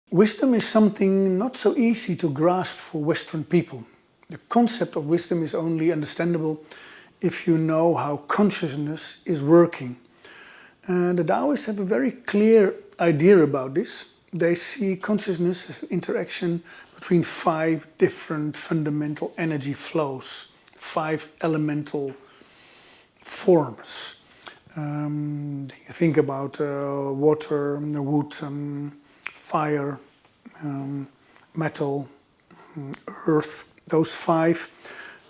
Wisdom is something not so easy to grasp for Western people. The concept of wisdom is only understandable if you know how consciousness is working. And the Taoists have a very clear idea about this. They see consciousness as an interaction between 5 different fundamental energy flows, 5 elemental forms. You think about water, wood, fire, metal, earth. Those 5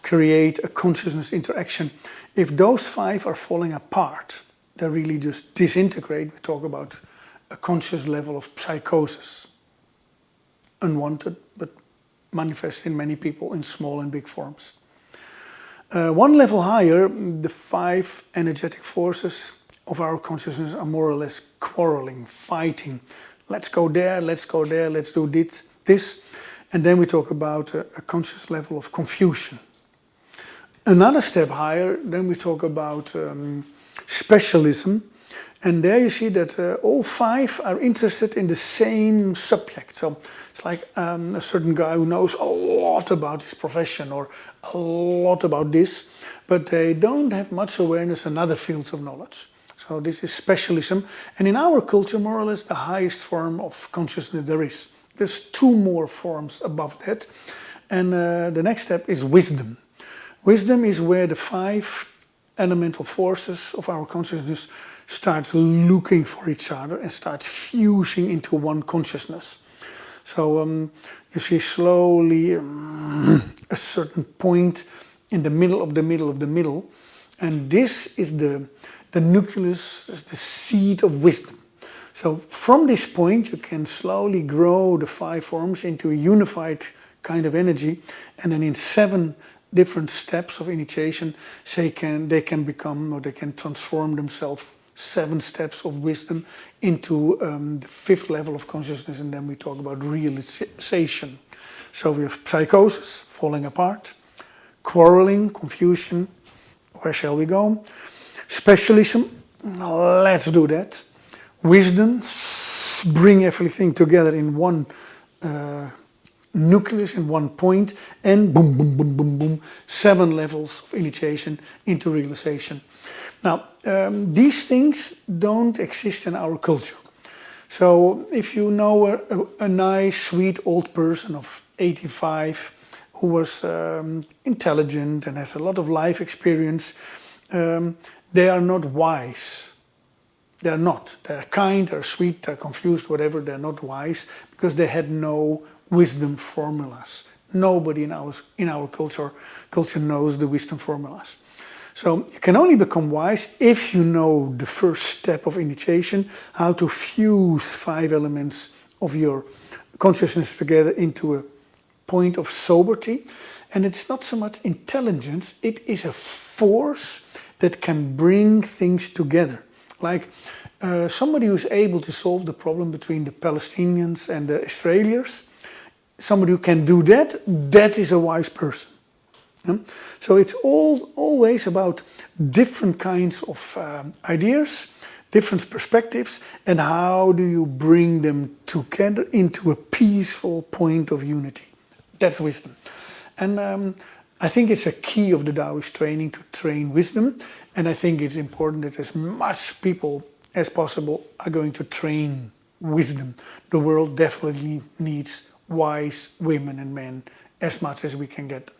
create a consciousness interaction. If those 5 are falling apart, they really just disintegrate. We talk about a conscious level of psychosis. Unwanted, but manifest in many people in small and big forms. One level higher, the 5 energetic forces of our consciousness are more or less quarreling, fighting. Let's go there, let's go there, let's do this. And then we talk about a conscious level of confusion. Another step higher, then we talk about specialism. And there you see that all 5 are interested in the same subject. So it's like a certain guy who knows a lot about his profession or a lot about this, but they don't have much awareness in other fields of knowledge. So this is specialism. And in our culture, more or less the highest form of consciousness there is. There's 2 more forms above that. And the next step is wisdom. Wisdom is where the 5 elemental forces of our consciousness starts looking for each other and starts fusing into one consciousness. So you see slowly a certain point in the middle of the middle of the middle, and this is the nucleus, the seed of wisdom. So from this point you can slowly grow the 5 forms into a unified kind of energy, and then in 7 different steps of initiation they can become, or they can transform themselves, 7 steps of wisdom into the 5th level of consciousness, and then we talk about realization. So we have psychosis, falling apart, quarreling, confusion, where shall we go? Specialism, let's do that. Wisdom, bring everything together in one nucleus, in one point, and boom, boom, boom, boom, boom, 7 levels of initiation into realization. Now, these things don't exist in our culture. So if you know a nice, sweet old person of 85 who was intelligent and has a lot of life experience, they are not wise. They are not. They are kind, they're sweet, they're confused, whatever. They're not wise because they had no wisdom formulas. Nobody in our culture knows the wisdom formulas. So you can only become wise if you know the first step of initiation, how to fuse 5 elements of your consciousness together into a point of sobriety. And it's not so much intelligence, it is a force that can bring things together. Like somebody who's able to solve the problem between the Palestinians and the Israelis, somebody who can do that, that is a wise person. So it's always about different kinds of ideas, different perspectives, and how do you bring them together into a peaceful point of unity. That's wisdom. And I think it's a key of the Taoist training to train wisdom, and I think it's important that as much people as possible are going to train wisdom. The world definitely needs wise women and men as much as we can get them.